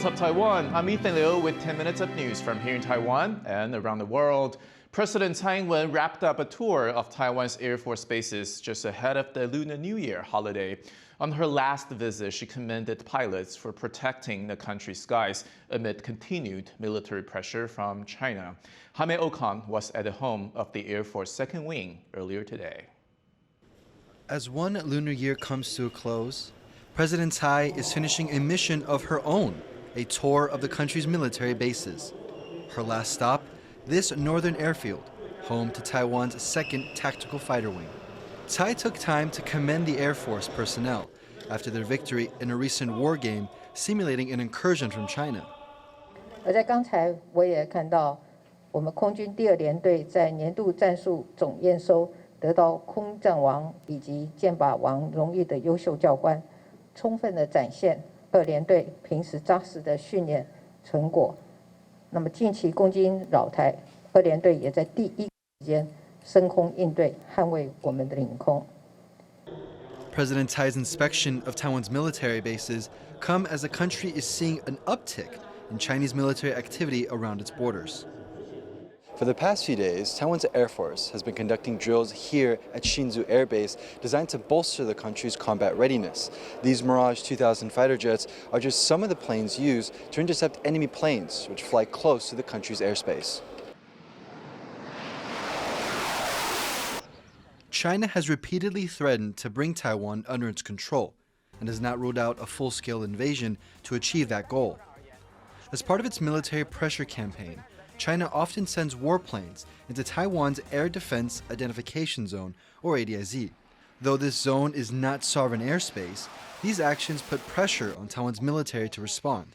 What's up, Taiwan? I'm Ethan Liu with 10 minutes of news from here in Taiwan and around the world. President Tsai wrapped up a tour of Taiwan's Air Force bases just ahead of the Lunar New Year holiday. On her last visit, she commended pilots for protecting the country's skies amid continued military pressure from China. Jaime Okan was at the home of the Air Force Second Wing earlier today. As one lunar year comes to a close, President Tsai is finishing a mission of her own, a tour of the country's military bases. Her last stop, this northern airfield, home to Taiwan's 2nd Tactical Fighter Wing. Tsai took time to commend the Air Force personnel after their victory in a recent war game simulating an incursion from China. 而在刚才我也看到，我们空军第2联队在年度战术总验收得到空战王以及剑靶王荣誉的优秀教官，充分的展现2联队平时扎实的训练成果。那么近期攻击扰台，2联队也在第一时间升空应对，捍卫我们的领空。 President Tsai's inspection of Taiwan's military bases come as the country is seeing an uptick in Chinese military activity around its borders. For the past few days, Taiwan's Air Force has been conducting drills here at Hsinchu Air Base designed to bolster the country's combat readiness. These Mirage 2000 fighter jets are just some of the planes used to intercept enemy planes which fly close to the country's airspace. China has repeatedly threatened to bring Taiwan under its control and has not ruled out a full-scale invasion to achieve that goal. As part of its military pressure campaign, China often sends warplanes into Taiwan's Air Defense Identification Zone, or ADIZ. Though this zone is not sovereign airspace, these actions put pressure on Taiwan's military to respond.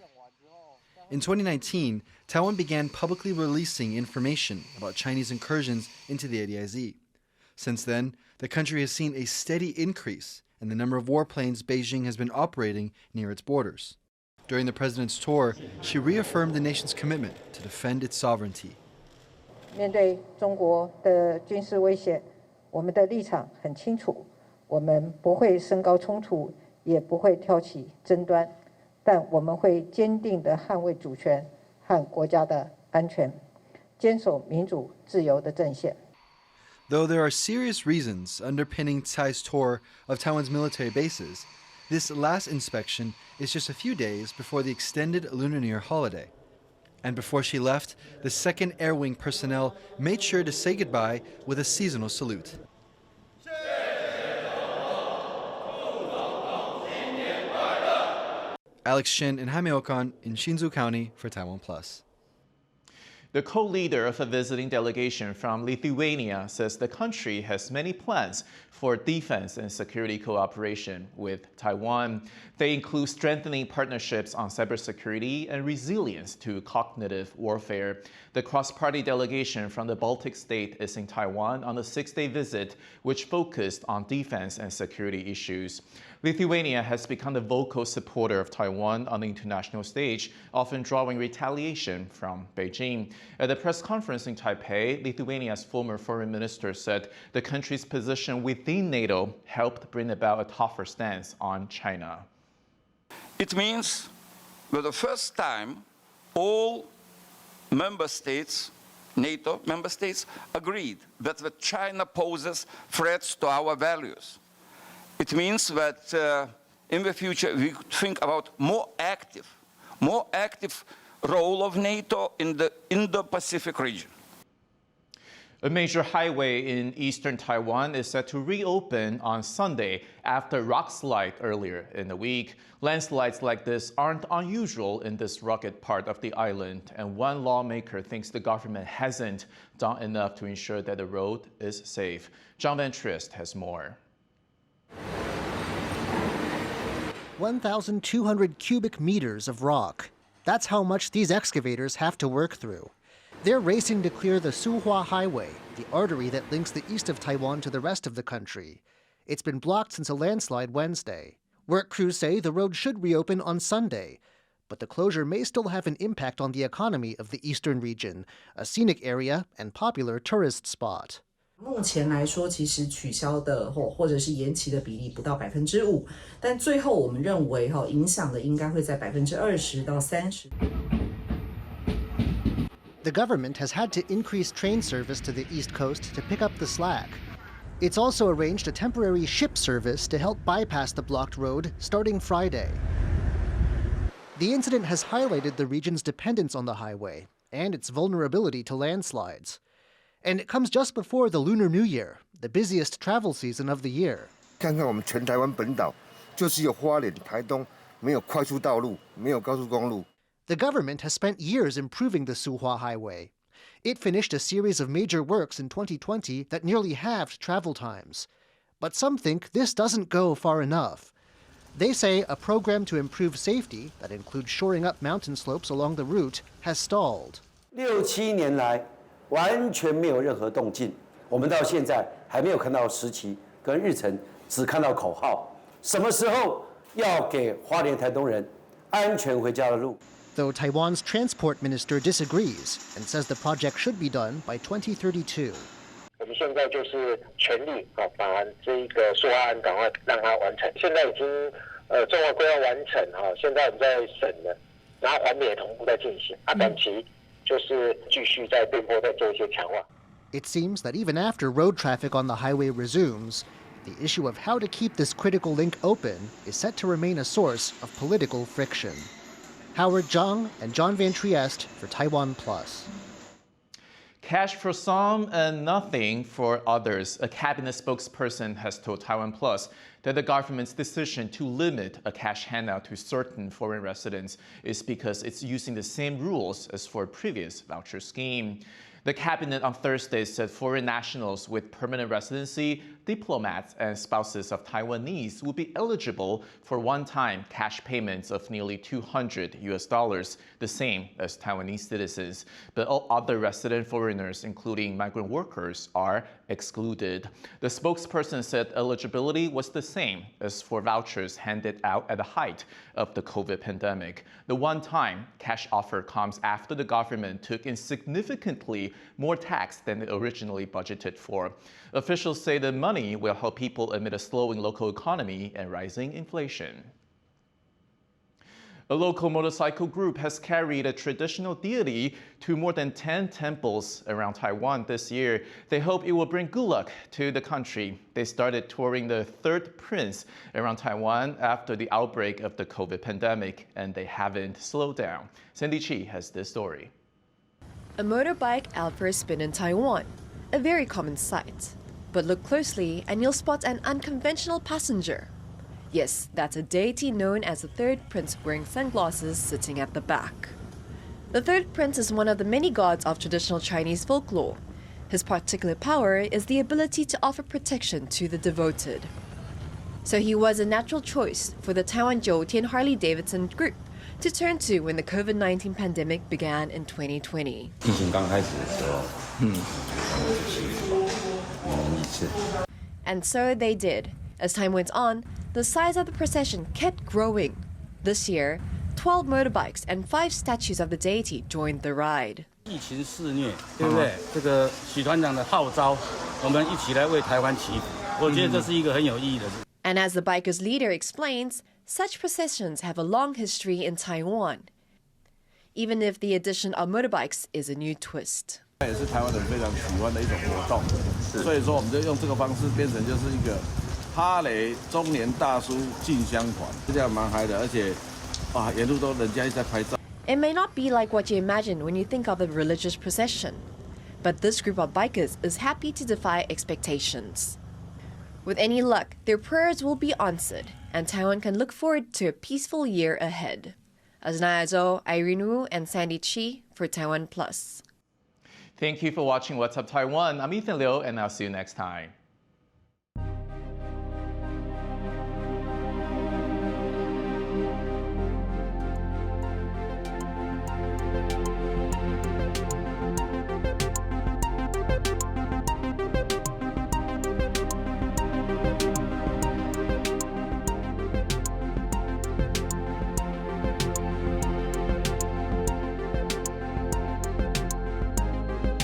In 2019, Taiwan began publicly releasing information about Chinese incursions into the ADIZ. Since then, the country has seen a steady increase in the number of warplanes Beijing has been operating near its borders. During the president's tour, she reaffirmed the nation's commitment to defend its sovereignty. 面对中国的军事威胁，我们的立场很清楚，我们不会升高冲突，也不会挑起争端，但我们会坚定地捍卫主权和国家的安全，坚守民主自由的阵线。 Though there are serious reasons underpinning Tsai's tour of Taiwan's military bases, this last inspection is just a few days before the extended Lunar New Year holiday. And before she left, the 2nd Air Wing personnel made sure to say goodbye with a seasonal salute. Alex Shin and Jaime Okan in Hsinchu County for TaiwanPlus. The co-leader of a visiting delegation from Lithuania says the country has many plans for defense and security cooperation with Taiwan. They include strengthening partnerships on cybersecurity and resilience to cognitive warfare. The cross-party delegation from the Baltic state is in Taiwan on a 6-day visit, which focused on defense and security issues. Lithuania has become the vocal supporter of Taiwan on the international stage, often drawing retaliation from Beijing. At the press conference in Taipei, Lithuania's former foreign minister said the country's position within NATO helped bring about a tougher stance on China. It means for the first time, all member states, NATO member states, agreed that China poses threats to our values. It means that in the future we could think about more active role of NATO in the Indo-Pacific region. A major highway in eastern Taiwan is set to reopen on Sunday after rockslide earlier in the week. Landslides like this aren't unusual in this rugged part of the island, and one lawmaker thinks the government hasn't done enough to ensure that the road is safe. John Van Trist has more. 1,200 cubic meters of rock. That's how much these excavators have to work through. They're racing to clear the Suhua Highway, the artery that links the east of Taiwan to the rest of the country. It's been blocked since a landslide Wednesday. Work crews say the road should reopen on Sunday, but the closure may still have an impact on the economy of the eastern region, a scenic area and popular tourist spot. 目前来说，其实取消的或者是延期的比例不到5%，但最后我们认为影响的应该会在20%到30%。The government has had to increase train service to the East Coast to pick up the slack. It's also arranged a temporary ship service to help bypass the blocked road starting Friday. The incident has highlighted the region's dependence on the highway and its vulnerability to landslides. And it comes just before the Lunar New Year, the busiest travel season of the year. 看看我们全台湾本岛，就是有花莲、台东没有快速道路，没有高速公路。 The government has spent years improving the Suhua Highway. It finished a series of major works in 2020 that nearly halved travel times. But some think this doesn't go far enough. They say a program to improve safety that includes shoring up mountain slopes along the route has stalled. 6、7年来完全没有任何动静，我们到现在还没有看到时期跟日程，只看到口号。什么时候要给花莲台东人安全回家的路？ Though Taiwan's transport minister disagrees and says the project should be done by 2032. 我们现在就是全力把这一个说案赶快让它完成。现在已经重要规划完成现在我们在审了，然后环评也同步在进行。短期就是继续在电波再做一些强化。 It seems that even after road traffic on the highway resumes, the issue of how to keep this critical link open is set to remain a source of political friction. Howard Zhang and John Van Trieste for TaiwanPlus. Cash for some and nothing for others. A cabinet spokesperson has told TaiwanPlus that the government's decision to limit a cash handout to certain foreign residents is because it's using the same rules as for a previous voucher scheme. The cabinet on Thursday said foreign nationals with permanent residency, diplomats, and spouses of Taiwanese will be eligible for one-time cash payments of nearly $200, the same as Taiwanese citizens. But all other resident foreigners, including migrant workers, are excluded. The spokesperson said eligibility was the same as for vouchers handed out at the height of the COVID pandemic. The one-time cash offer comes after the government took in significantly more tax than it originally budgeted for. Officials say the money will help people amid a slowing local economy and rising inflation. A local motorcycle group has carried a traditional deity to more than 10 temples around Taiwan this year. They hope it will bring good luck to the country. They started touring the third prince around Taiwan after the outbreak of the COVID pandemic, and they haven't slowed down. Sandy Chi has this story. A motorbike out for a spin in Taiwan, a very common sight. But look closely and you'll spot an unconventional passenger. Yes, that's a deity known as the third prince wearing sunglasses sitting at the back. The third prince is one of the many gods of traditional Chinese folklore. His particular power is the ability to offer protection to the devoted. So he was a natural choice for the Taiwan Zhoutian Harley-Davidson group to turn to when the COVID-19 pandemic began in 2020. And so they did. As time went on, the size of the procession kept growing. This year, 12 motorbikes and 5 statues of the deity joined the ride. 疫情肆虐，对不对？这个许团长的号召，我们一起来为台湾祈福。我觉得这是一个很有意义的事。 And as the bikers' leader explains, such processions have a long history in Taiwan, even if the addition of motorbikes is a new twist. 也是台湾人非常喜欢的一种活动，所以说我们就用这个方式变成就是一个哈雷中年大叔进香团，这样蛮嗨的，而且沿路都人家一直在拍照。 It may not be like what you imagine when you think of a religious procession, but this group of bikers is happy to defy expectations. With any luck, their prayers will be answered, and Taiwan can look forward to a peaceful year ahead. Aznaya Zhou, Irene Wu, and Sandy Chi for TaiwanPlus. Thank you for watching What's Up Taiwan. I'm Ethan Liu, and I'll see you next time.